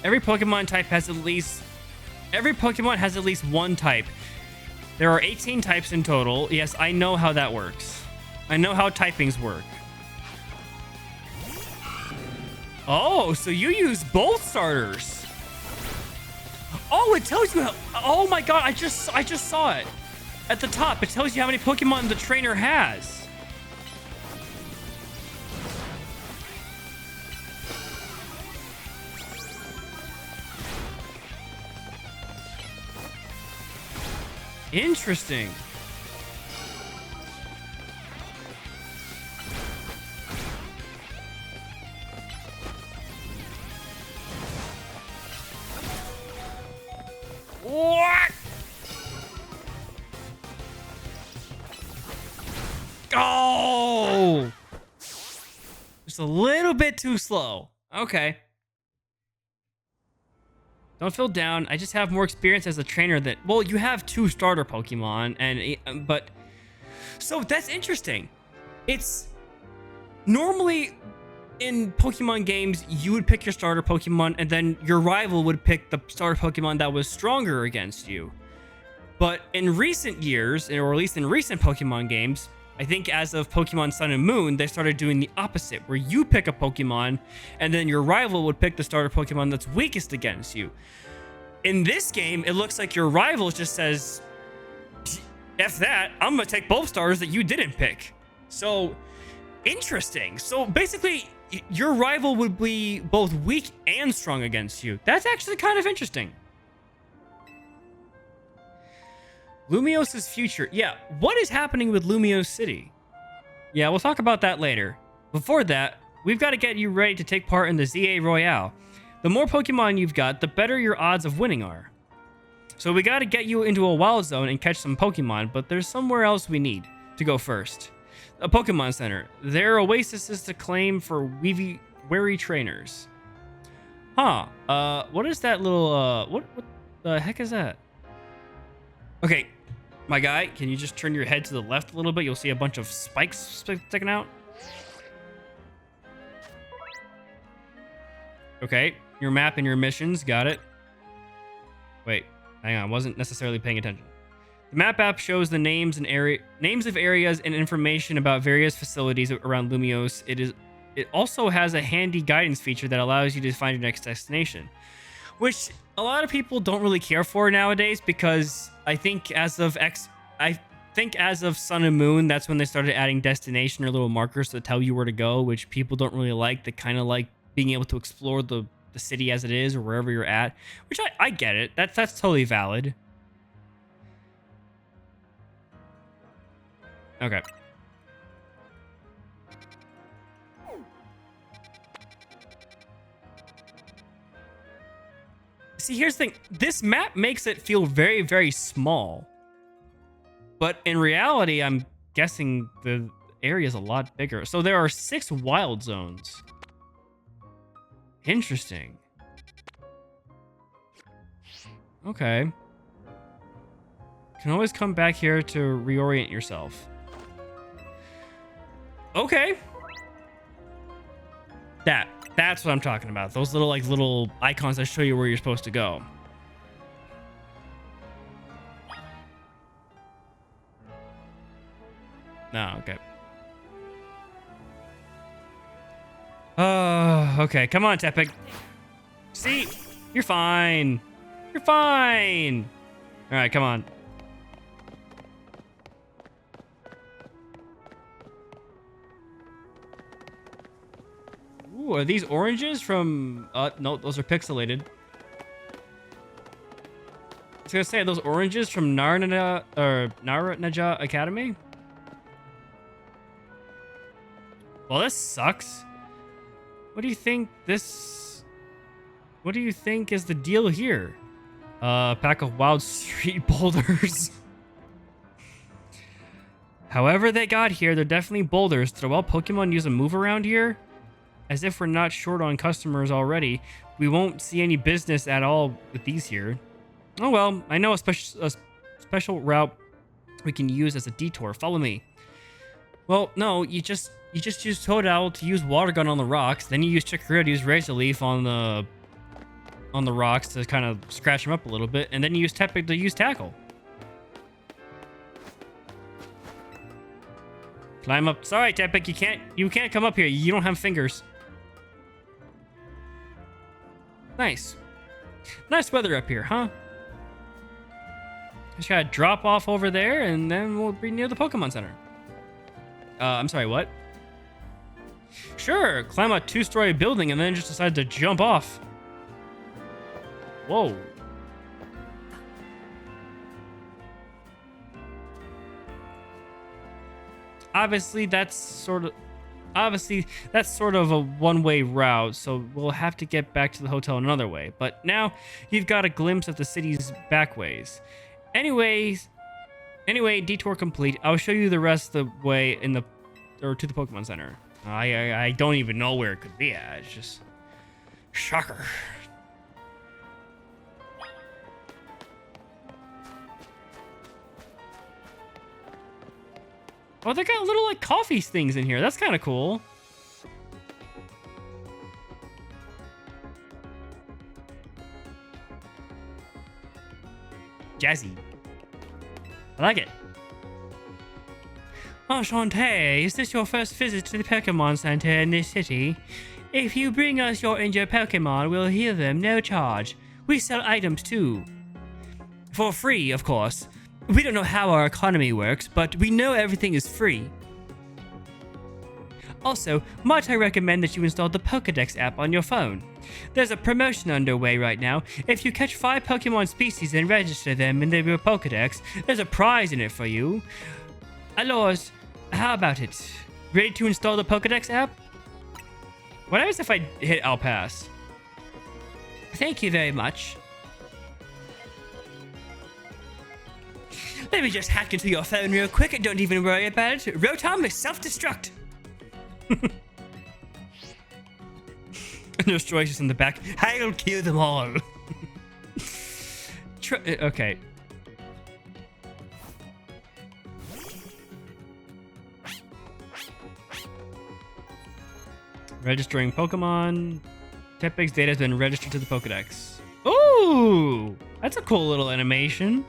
Every Pokemon has at least one type. There are 18 types in total. Yes, I know how that works. I know how typings work. Oh, so you use both starters. Oh, it tells you how... Oh my god, I just saw it. At the top, it tells you how many Pokemon the trainer has. Interesting. What? Oh! Just a little bit too slow. Okay. Don't feel down. I just have more experience as a trainer that... Well, you have 2 starter Pokemon, and but... So, that's interesting. It's... Normally, in Pokemon games, you would pick your starter Pokemon, and then your rival would pick the starter Pokemon that was stronger against you. But in recent years, or at least in recent Pokemon games... I think as of Pokemon Sun and Moon, they started doing the opposite, where you pick a Pokemon, and then your rival would pick the starter Pokemon that's weakest against you. In this game, it looks like your rival just says, F that, I'm going to take both starters that you didn't pick. So, interesting. So, basically, your rival would be both weak and strong against you. That's actually kind of interesting. Lumiose's future. Yeah, what is happening with Lumiose City? Yeah, we'll talk about that later. Before that, we've got to get you ready to take part in the ZA Royale. The more Pokemon you've got, the better your odds of winning are. So we got to get you into a wild zone and catch some Pokemon, but there's somewhere else we need to go first. A Pokemon Center. Their oasis is to claim for wary trainers. Huh. What is that little, what the heck is that? Okay. My guy, can you just turn your head to the left a little bit? You'll see a bunch of spikes sticking out. Okay, your map and your missions, got it. Wait, hang on, wasn't necessarily paying attention. The map app shows the names of areas and information about various facilities around Lumiose. It also has a handy guidance feature that allows you to find your next destination, which a lot of people don't really care for nowadays, because I think as of Sun and Moon, that's when they started adding destination or little markers to tell you where to go, which people don't really like. They kind of like being able to explore the city as it is, or wherever you're at, which I get it. That's totally valid. Okay. see, here's the thing. This map makes it feel very, very small. But in reality, I'm guessing the area is a lot bigger. So there are 6 wild zones. Interesting. Okay. Can always come back here to reorient yourself. Okay. That's what I'm talking about. Those little little icons that show you where you're supposed to go. No, okay. Oh, okay. Come on, Tepig. See? You're fine. You're fine. All right, come on. Ooh, are these oranges from... no, those are pixelated. I was gonna say, are those oranges from Naranaja Academy? Well, this sucks. What do you think this... What do you think is the deal here? Pack of wild street boulders. However they got here, they're definitely boulders. Did a wild Pokemon use a move around here? As if we're not short on customers already. We won't see any business at all with these here. Oh well, I know a special route we can use as a detour. Follow me. Well, no, you just use Toadal to use Water Gun on the rocks. Then you use Chikorita to use Razor Leaf on the rocks to kind of scratch them up a little bit. And then you use Tepig to use Tackle. Climb up. Sorry, Tepig, you can't come up here. You don't have fingers. Nice. Nice weather up here, huh? Just gotta drop off over there, and then we'll be near the Pokemon Center. I'm sorry, what? Sure, climb a 2-story building and then just decide to jump off. Whoa. Obviously, that's sort of a one-way route, so we'll have to get back to the hotel another way. But now you've got a glimpse of the city's back ways. Anyway, detour complete. I'll show you the rest of the way to the Pokemon Center. I don't even know where it could be at. It's just shocker. Oh, they got little coffee things in here. That's kind of cool. Jazzy. I like it. Enchanté, is this your first visit to the Pokemon Center in this city? If you bring us your injured Pokemon, we'll heal them, no charge. We sell items too. For free, of course. We don't know how our economy works, but we know everything is free. Also, might I recommend that you install the Pokédex app on your phone? There's a promotion underway right now. If you catch 5 Pokemon species and register them in your Pokédex, there's a prize in it for you. Alors, how about it? Ready to install the Pokédex app? What happens if I hit I'll pass? Thank you very much. Let me just hack into your phone real quick and don't even worry about it. Rotom is self-destruct. And there's choices in the back. I'll kill them all. Okay. Registering Pokemon. Tepig's data has been registered to the Pokedex. Ooh! That's a cool little animation.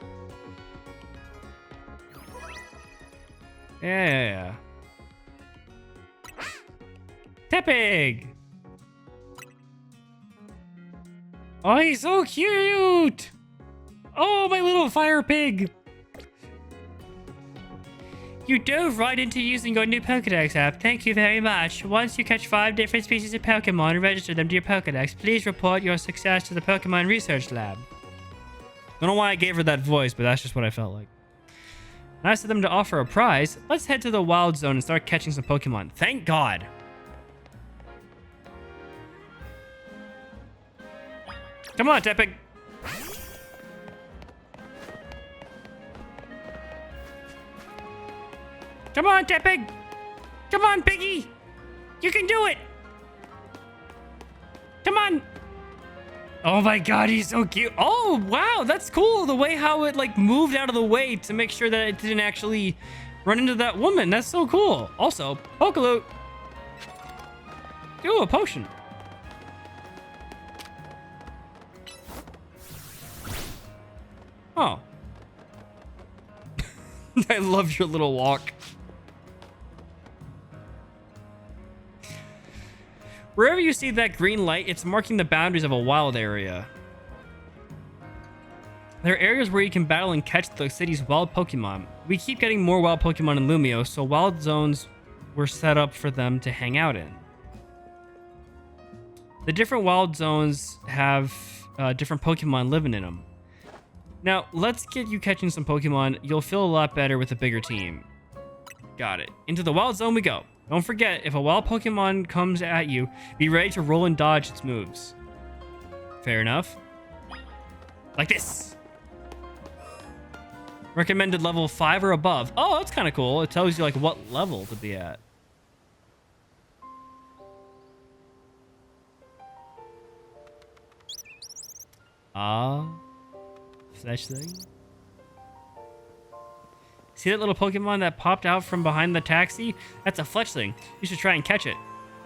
Yeah. Tepig! Oh, he's so cute! Oh, my little fire pig! You dove right into using your new Pokédex app. Thank you very much. Once you catch 5 different species of Pokemon and register them to your Pokédex, please report your success to the Pokemon Research Lab. Don't know why I gave her that voice, but that's just what I felt like. Nice of them to offer a prize. Let's head to the Wild Zone and start catching some Pokemon. Thank God. Come on, Tepig. Come on, Tepig. Come on, Piggy. You can do it. Come on. Oh my god, he's so cute. Oh, wow, that's cool. The way how it like moved out of the way to make sure that it didn't actually run into that woman. That's so cool. Also, Pokaloot. Ooh, a potion. Oh. I love your little walk. Wherever you see that green light, it's marking the boundaries of a wild area. There are areas where you can battle and catch the city's wild Pokemon. We keep getting more wild Pokemon in Lumiose, so wild zones were set up for them to hang out in. The different wild zones have different Pokemon living in them. Now, let's get you catching some Pokemon. You'll feel a lot better with a bigger team. Got it. Into the wild zone we go. Don't forget, if a wild Pokemon comes at you, be ready to roll and dodge its moves. Fair enough. Like this. Recommended level 5 or above. Oh, that's kind of cool. It tells you like what level to be at. Fletchling. See that little Pokemon that popped out from behind the taxi? That's a Fletchling. You should try and catch it.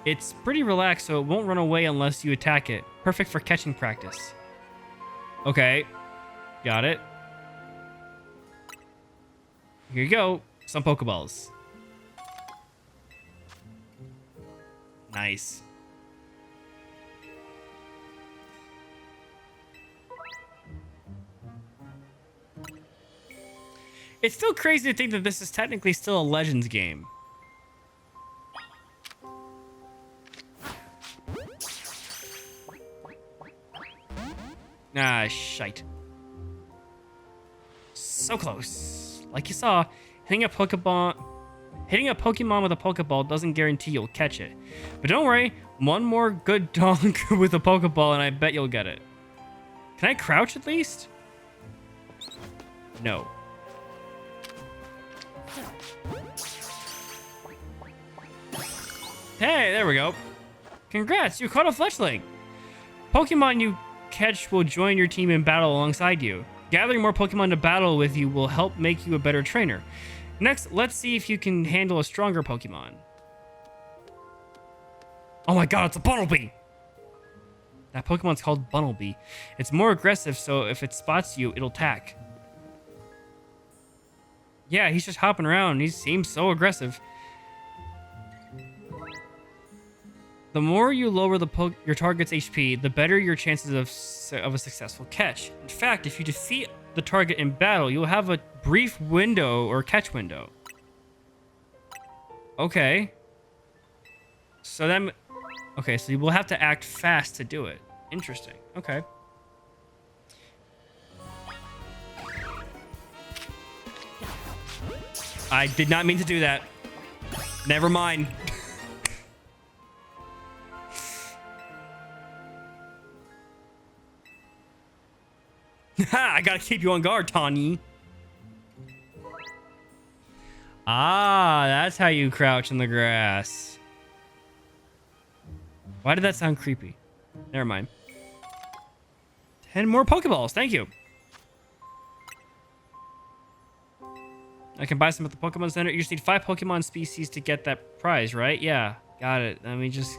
It's pretty relaxed, so it won't run away unless you attack it. Perfect for catching practice. Okay. Got it. Here you go. Some Pokeballs. Nice. It's still crazy to think that this is technically still a Legends game. Ah, shite. So close. Like you saw, hitting a Pokemon with a Pokeball doesn't guarantee you'll catch it. But don't worry, one more good donk with a Pokeball and I bet you'll get it. Can I crouch at least? No. Hey, there we go. Congrats, you caught a Fletchling. Pokemon you catch will join your team in battle alongside you. Gathering more Pokemon to battle with you will help make you a better trainer. Next, let's see if you can handle a stronger Pokemon. Oh my god, it's a Bunnelby! That Pokemon's called Bunnelby. It's more aggressive, so if it spots you, it'll attack. Yeah, he's just hopping around. He seems so aggressive. The more you lower your target's HP, the better your chances of a successful catch. In fact, if you defeat the target in battle, you'll have a brief window or catch window. Okay. So then... Okay, so you will have to act fast to do it. Interesting. Okay. I did not mean to do that. Never mind. I gotta keep you on guard, Tawny. Ah, that's how you crouch in the grass. Why did that sound creepy? Never mind. 10 more Pokeballs, thank you. I can buy some at the Pokemon Center. You just need 5 Pokemon species to get that prize, right? Yeah, got it. I mean, just...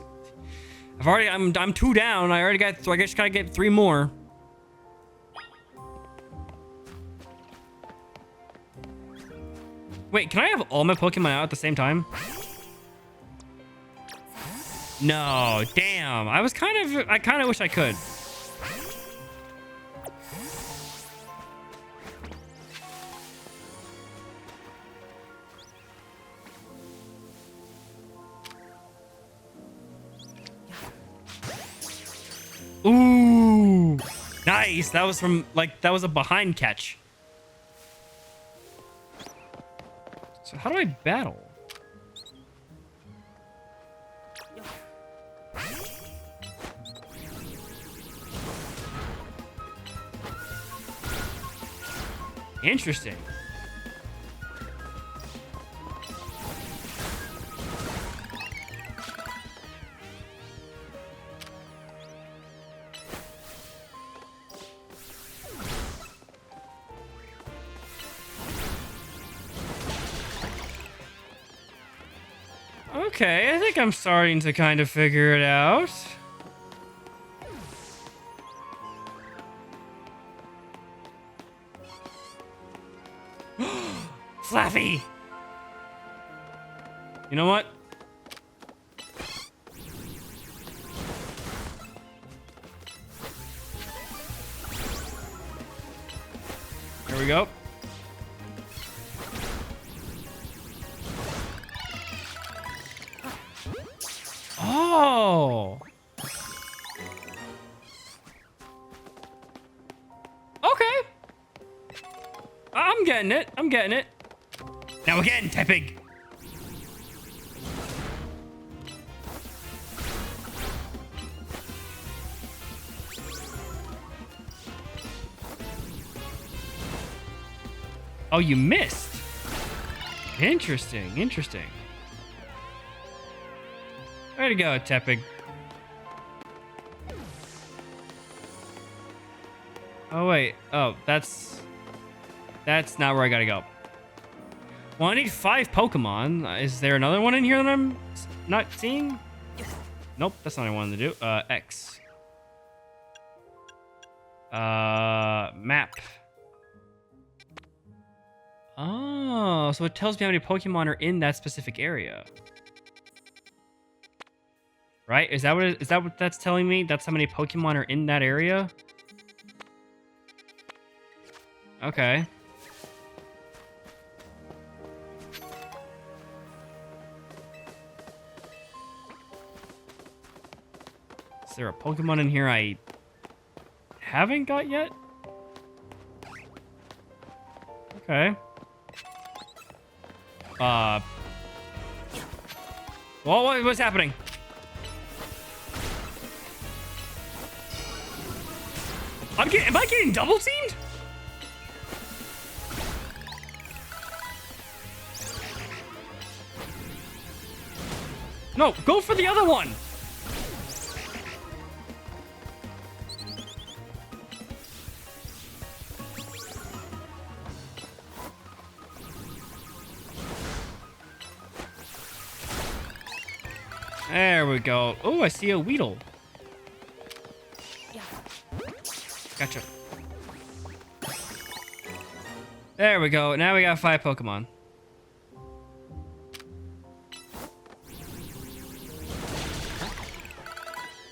I'm 2 down. I already got... So I just gotta get 3 more. Wait, can I have all my Pokemon out at the same time? No, damn. I kind of wish I could. Ooh, nice. That was from, like, that was a behind catch. So how do I battle? Okay, I think I'm starting to kind of figure it out. Fluffy! You know what? Here we go. Oh! Okay. I'm getting it. I'm getting it. Now again, Tepig. Oh, you missed. Interesting, interesting. Way to go, Tepig. Oh, wait. Oh, that's not where I gotta go. Well, I need 5 Pokemon. Is there another one in here that I'm not seeing? Nope, that's not what I wanted to do. X. Map. Oh, so it tells me how many Pokemon are in that specific area. Right? Is that what that's telling me? That's how many Pokemon are in that area? Okay. Is there a Pokemon in here I haven't got yet? Okay. What's happening? Am I getting double teamed? No, go for the other one. There we go. Oh, I see a Weedle. Gotcha. There we go. Now we got 5 Pokemon.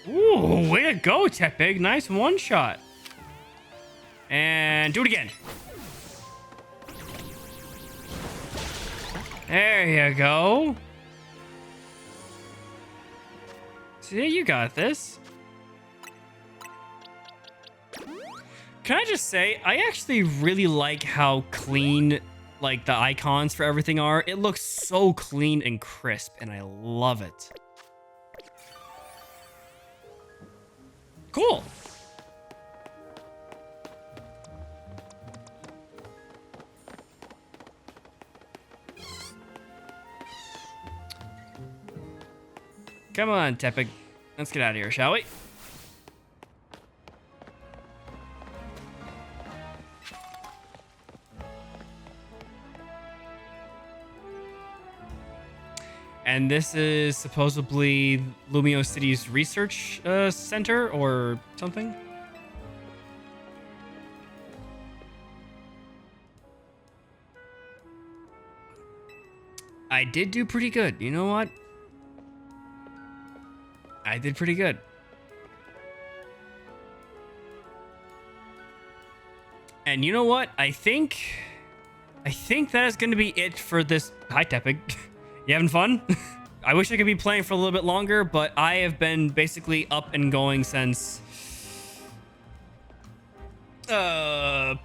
Ooh, way to go, Tepig. Nice one shot. And do it again. There you go. See, you got this. Can I just say, I actually really like how clean, like, the icons for everything are. It looks so clean and crisp, and I love it. Cool. Come on, Tepig. Let's get out of here, shall we? And this is supposedly Lumiose City's research center or something? I did do pretty good. You know what? I did pretty good. And you know what? I think that is going to be it for this. Hi, Tepig. You having fun? I wish I could be playing for a little bit longer, but I have been basically up and going since 5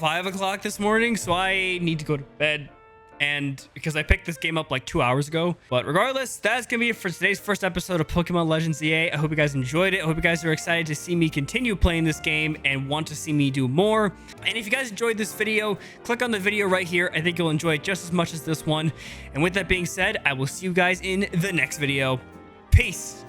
o'clock this morning, so I need to go to bed. And because I picked this game up like 2 hours ago. But regardless, that's gonna be it for today's first episode of Pokemon Legends ZA. I hope you guys enjoyed it. I hope you guys are excited to see me continue playing this game and want to see me do more. And if you guys enjoyed this video, click on the video right here. I think you'll enjoy it just as much as this one. And with that being said, I will see you guys in the next video. Peace.